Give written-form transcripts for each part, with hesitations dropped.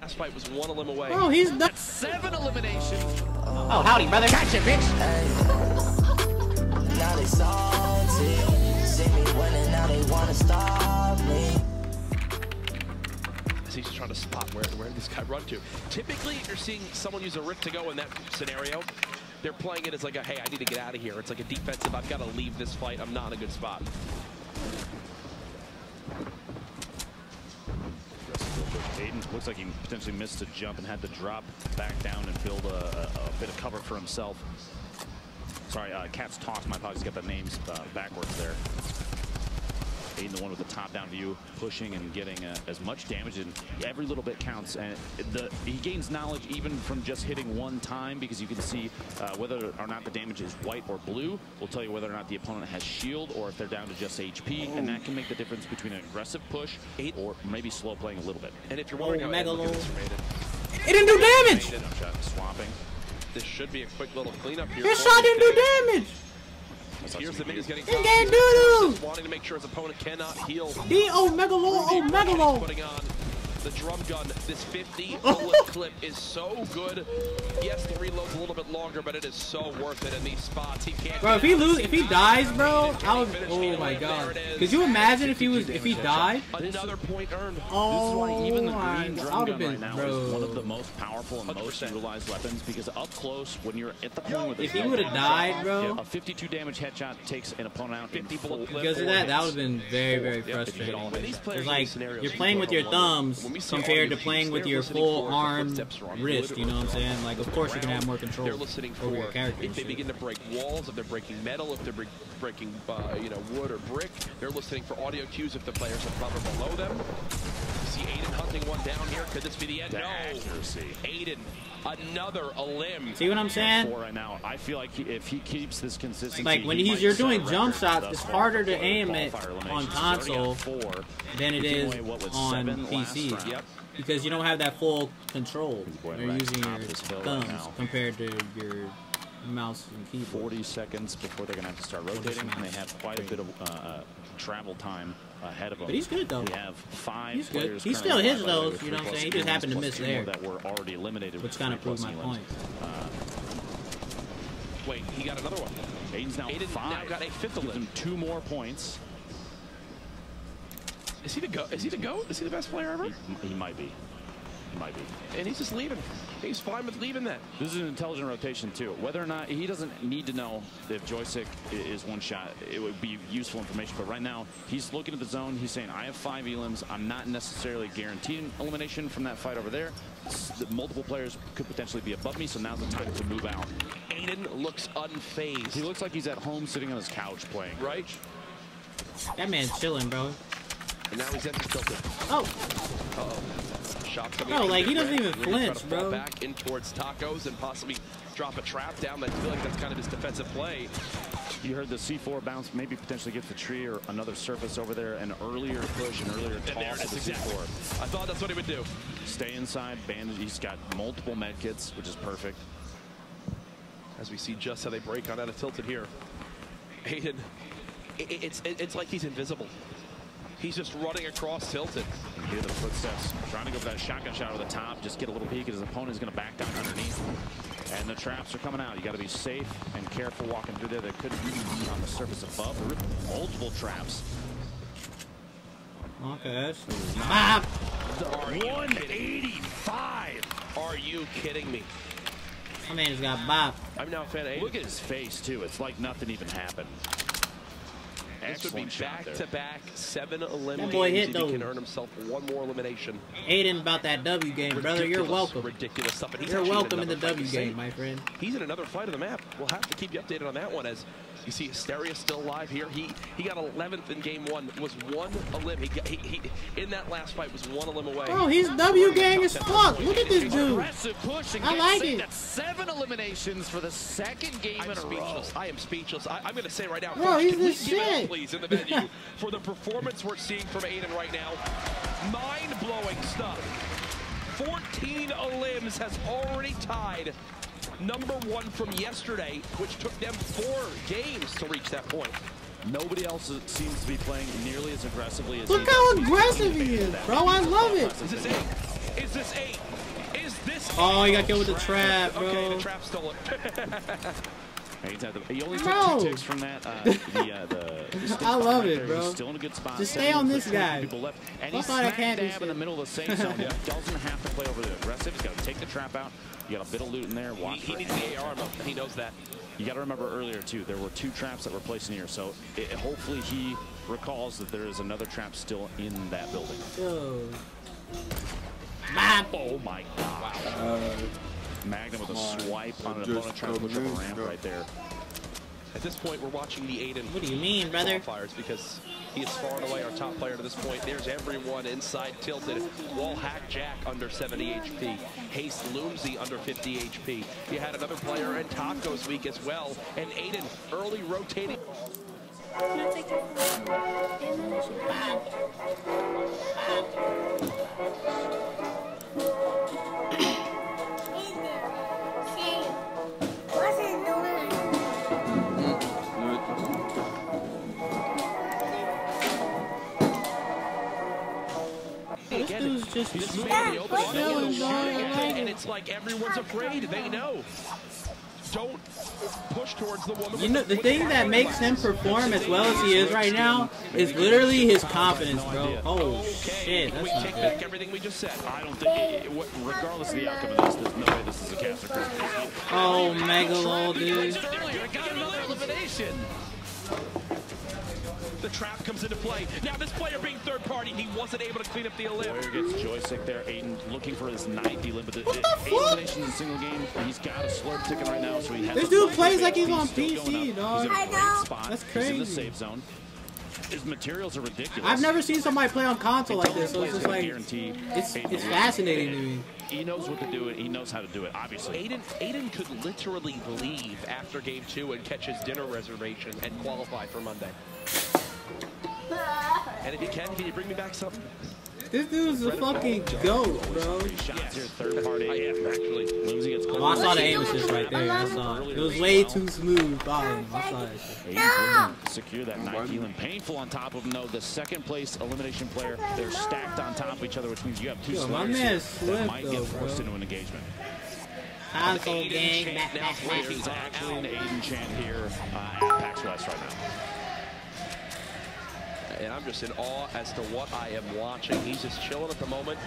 Last fight was 1 elim away. Oh, he's done. 7 eliminations. Oh, howdy, brother. Gotcha, bitch. Now they salty. See me winning, now they wanna stop me. He's just trying to spot where did this guy run to. Typically, if you're seeing someone use a rift to go in that scenario, they're playing it as like a, hey, I need to get out of here. It's like a defensive, I've got to leave this fight. I'm not in a good spot. Aiden looks like he potentially missed a jump and had to drop back down and build a bit of cover for himself. Sorry, Cat's Toss, my apologies, got the names backwards there. Aiden, the one with the top-down view, pushing and getting as much damage, and every little bit counts. And he gains knowledge even from just hitting one time, because you can see whether or not the damage is white or blue will tell you whether or not the opponent has shield or if they're down to just HP, and that can make the difference between an aggressive push or maybe slow playing a little bit. And if you're wondering how it didn't do damage. Swapping. This should be a quick little cleanup here. His shot didn't do damage. Here's the minions getting wanting to make sure his opponent cannot heal. Megalo. Putting on the drum gun. This 50 bullet clip is so good. Yes, the reload's a little bit longer, but it is so worth it in these spots. He can't. Bro, if he dies, bro, I would. Oh my god. Could you imagine if he died? Another point earned. Oh, this is why even the green drum gun been, right now is one of the most powerful and most utilized weapons, because up close, when you're at the point with if he would have died, bro, a 52 damage headshot takes an opponent out 50 bullet clip. Because of that would have been very frustrating. It's like you're playing with your thumbs compared to playing with your full arm wrist. You know what I'm saying? Like, of course you're gonna have more control over your character. If they begin to break walls, if they're breaking metal, if they're breaking wood or brick, they're listening for audio cues if the players are covered below them. You see Aiden hunting one down here. Could this be the end? No. Aiden, another elim. See what I'm saying? Right now, I feel like if he keeps this consistency, like when you're doing jump shots, it's harder to aim it on console than it is on PC. Yep. Because you don't have that full control. You're using your thumbs compared to your mouse and keyboard. 40 seconds before they're going to have to start rotating, and they have quite a bit of travel time ahead of them. But he's good, though. We have 5 he's players. He still hits those, you know what I'm saying? He just happened to miss there. That were already eliminated, which kind of proves my point. Wait, he got another one. Aiden's now Aiden 5. now got a 5th elim. Gives him 2 more points. Is he the GOAT? Is he the GOAT? Is he the best player ever? He might be. He might be. And he's just leaving. He's fine with leaving that. This is an intelligent rotation, too. Whether or not he doesn't need to know if joystick is one shot, it would be useful information. But right now, he's looking at the zone. He's saying, I have 5 elims. I'm not necessarily guaranteed elimination from that fight over there. Multiple players could potentially be above me, so now's the time to move out. Aiden looks unfazed. He looks like he's at home sitting on his couch playing. Right? That man's chilling, bro. And now he's empty tilted. Oh. Uh-oh. Shots coming. No, like he doesn't even flinch, bro. Back in towards tacos and possibly drop a trap down. I feel like that's kind of his defensive play. You heard the C4 bounce, maybe potentially get the tree or another surface over there. An earlier push, an earlier toss of the C4. I thought that's what he would do. Stay inside, bandage. He's got multiple med kits, which is perfect. As we see just how they break on out of tilted here. Aiden, it's like he's invisible. He's just running across tilted. You hear the footsteps. Trying to go for that shotgun shot over the top. Just get a little peek as his opponent is going to back down underneath. And the traps are coming out. You got to be safe and careful walking through there. They could be on the surface above. There are multiple traps. Okay. Bop! 185. Are you kidding me? My man just got bop. I'm now a fan of Aiden. Look at his face, too. It's like nothing even happened. This would be back-to-back 7 eliminations. That boy hit, if he can earn himself 1 more elimination. Aiden about that W game, brother. You're welcome. Ridiculous stuff. And you're welcome in the W game, my friend. He's in another fight of the map. We'll have to keep you updated on that one. As you see, Hysteria still alive here. He got 11th in game 1. Was 1 elim. He in that last fight was 1 elim away. Oh, he's W gang as fuck. Look at this dude. I like it. That's 7 eliminations for the 2nd game in a row. I am speechless. I'm going to say right now, bro, folks, he's can the we shit. Give it up, please, in the venue for the performance we're seeing from Aiden right now. Mind-blowing stuff. 14 elims has already tied #1 from yesterday, which took them 4 games to reach that point. Nobody else seems to be playing nearly as aggressively as Look how aggressive he is, bro. I love it. This is it. Is this 8? Is this 8? Oh, he got killed with the trap, bro. Okay, the trap stole it. He only took 2 ticks from that. I love it, bro. He's still in a good spot. Just stay on this guy. People left. And he's I smack can't dab in the middle of the safe zone. He doesn't have to play over the aggressive. He's got to take the trap out. You got a bit of loot in there. Watch he needs the AR mode. He knows that. You got to remember earlier, too, there were 2 traps that were placed in here. So hopefully he recalls that there is another trap still in that building. Yo. Oh, my God. Magnum with a swipe on an opponent trying to push up a ramp right there. At this point, we're watching the Aiden. What do you mean, brother? Qualifiers because he is far and away our top player to this point. There's everyone inside tilted. Wall Hack Jack under 70 HP. Haste Loomsy under 50 HP. You had another player in Tacos Week as well. And Aiden early rotating. Just this man in the opening, and it's like everyone's afraid. They know. Don't push towards the woman. You know, the thing that makes him perform as well as he is right now is literally his confidence, bro. Oh shit, that's not take good. back everything we just said. I don't think, regardless of the outcome of this, there's no way this is a caster. Oh, Megalo, dude. Got another elimination. The trap comes into play. Now this player being third party, he wasn't able to clean up the elim. Warrior gets joystick there. Aiden looking for his 9th elim, but 8 eliminations in a single game. He's got a slurp ticking right now, so he has. This dude plays like he's on PC, dog. He's in a great spot. That's He's in the crazy. safe zone. His materials are ridiculous. I've never seen somebody play on console like this, so it's just like it's fascinating to me. He knows what to do. He knows how to do it. Obviously, Aiden could literally leave after game 2 and catch his dinner reservation and qualify for Monday. And if you can you bring me back something? This dude's a fucking goat, bro. shots here, third party. I am actually. Lindsay gets Oh, I saw the aim assist right there. I saw it. It was way too smooth by him. I saw that shit. Aiden's secure that 9th elim. Painful on top of him, though. The second place elimination player, they're stacked on top of each other, which means you have 2 Yo, my slayers man here that slipped, might though, get forced bro. into an engagement. Console gang, back, back, back. There's actually an Aiden chant here at PAX West right now. And I'm just in awe as to what I am watching. He's just chilling at the moment.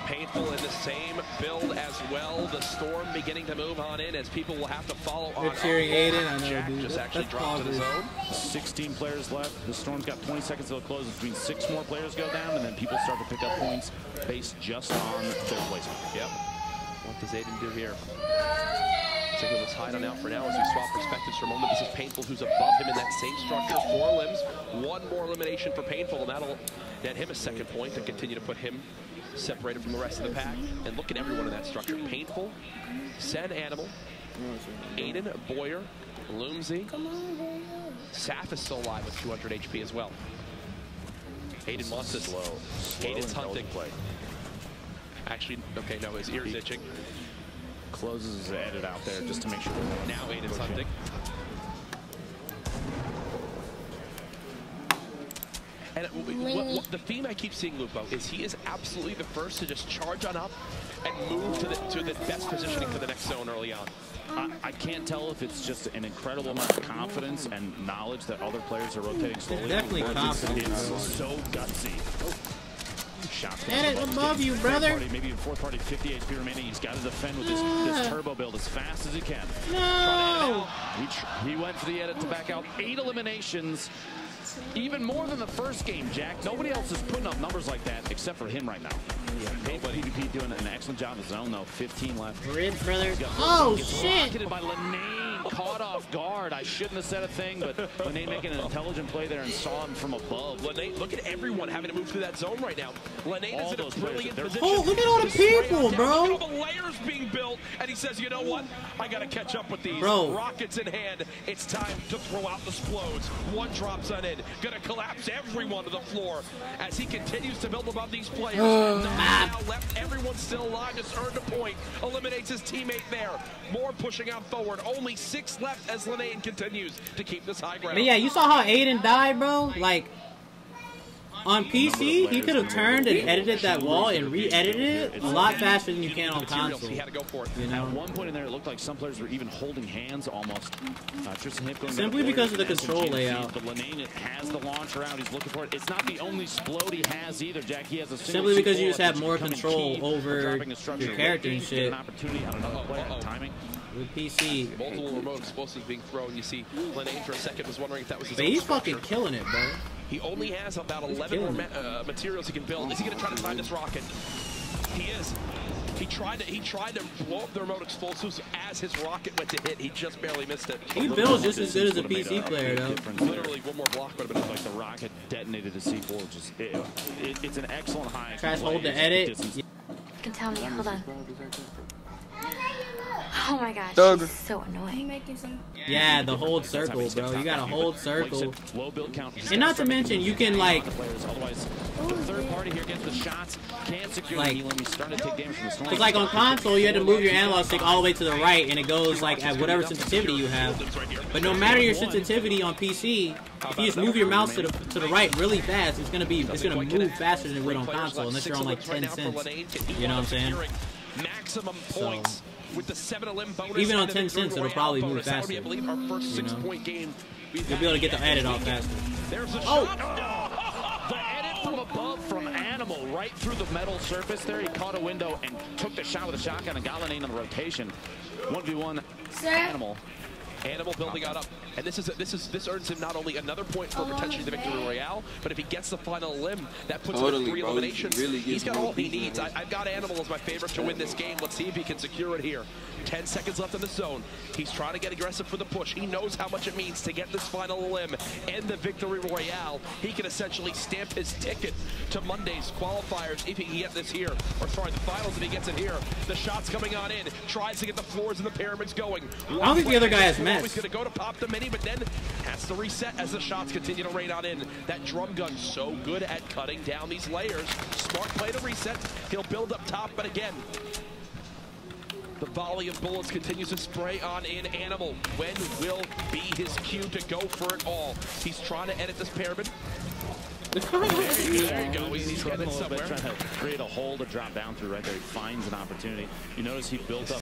Painful in the same build as well. The storm beginning to move on in as people will have to follow on. They're cheering Aiden. I know, Jack dude. just actually That's dropped to the zone. 16 players left. The Storm's got 20 seconds till it closes. Between 6 more players go down, and then people start to pick up points based just on their placement. Yep. What does Aiden do here? I think let's hide on out for now as we swap perspectives for a moment. This is Painful, who's above him in that same structure. 4 limbs, 1 more elimination for Painful, and that'll net him a second point to continue to put him separated from the rest of the pack. And look at everyone in that structure. Painful, Sen Animal, Aiden, Boyer, Loomsy. Saf is still alive with 200 HP as well. Aiden wants this low. Aiden's hunting. Play. Actually, okay, no, his ear's itching. Closes his edit out there just to make sure. Now Aiden's hunting. And what the theme I keep seeing, Lupo, is he is absolutely the first to just charge on up and move to the best positioning for the next zone early on. I can't tell if it's just an incredible amount of confidence and knowledge that other players are rotating slowly. It's definitely confidence. It's so gutsy. Shots Get it above you, brother. Party, maybe in 4th party, 50 HP remaining. He's got to defend with this turbo build as fast as he can. No! He went for the edit to back out. 8 eliminations. Even more than the first game, Jack. Nobody else is putting up numbers like that except for him right now. Yeah, Painful PvP doing an excellent job in the zone, though. 15 left. Rib, brother. Oh, shit! Rocketed by Lenane, caught off guard. I shouldn't have said a thing, but Lenane making an intelligent play there and saw him from above. Lenane, look at everyone having to move through that zone right now. Lenane is in a brilliant position. Oh, look at all the people, bro. Look at all the layers being built, and he says, you know what? I got to catch up with these. Bro. Rockets in hand. It's time to throw out the explodes. 1 drops on in. Gonna collapse everyone to the floor as he continues to build above these players. Now left, everyone still alive, just earned a point. Eliminates his teammate there. More pushing out forward. Only 6 left as Lenane continues to keep this high ground. But yeah, you saw how Aiden died, bro? Like, On PC, he could have turned and edited that wall and re-edited it a lot faster than you can on console. He had to go for it. You know? At one point in there, it looked like some players were even holding hands almost. Tristan Hipp going simply because of the control layout. But Linane has the launcher out. He's looking for it. It's not the only explode he has either, Jack. He has a simply because you just have more control over your character and shit. Timing. With PC. Multiple remote explosives being thrown. You see, Linane for a second was wondering if that was his But he's fucking killing it, bro. He only has about 11 more materials he can build. Is he going to try to time this rocket? He is. He tried to blow up the remote explosives as his rocket went to hit. He just barely missed it. He builds just as good as a PC player, though. Literally, one more block would have been like the rocket detonated the C4. Just it's an excellent high. Tries to hold the edit. You can tell me. Hold on. Oh my gosh, it's so annoying. Yeah, the hold circle, bro. You gotta hold circle. And not to mention, you can like, it's like on console, you had to move your analog stick all the way to the right, and it goes like at whatever sensitivity you have. But no matter your sensitivity on PC, if you just move your mouse to the right really fast, it's gonna move faster than it would on console, unless you're on like 10 cents. You know what I'm saying? Maximum points. With the 7 limb bonus, even on 10 cents, it'll probably move faster. I believe our first 6-point game. You'll be able to get the edit off faster. There's a shot. The edit from above from Animal right through the metal surface there. He caught a window and took the shot with a shotgun and got Linane on the rotation. 1v1 Animal. Animal building out up, and this earns him not only another point for potentially the victory royale, but if he gets the final limb, that puts him at 3 eliminations. He's got all he needs. I've got Animal as my favorite to win this game. Let's see if he can secure it here. 10 seconds left in the zone. He's trying to get aggressive for the push. He knows how much it means to get this final limb and the victory royale. He can essentially stamp his ticket to Monday's qualifiers if he can get this here, or sorry, the finals if he gets it here. The shot's coming on in. Tries to get the floors and the pyramids going. I don't think the other guy has met. He's going to go to pop the mini, but then has to reset as the shots continue to rain on in. That drum gun so good at cutting down these layers. Smart play to reset. He'll build up top, but again, the volley of bullets continues to spray on in. Animal. When will be his cue to go for it all? He's trying to edit this pyramid. There you go. He's getting it somewhere. Trying to create a hole to drop down through right there. He finds an opportunity. You notice he built up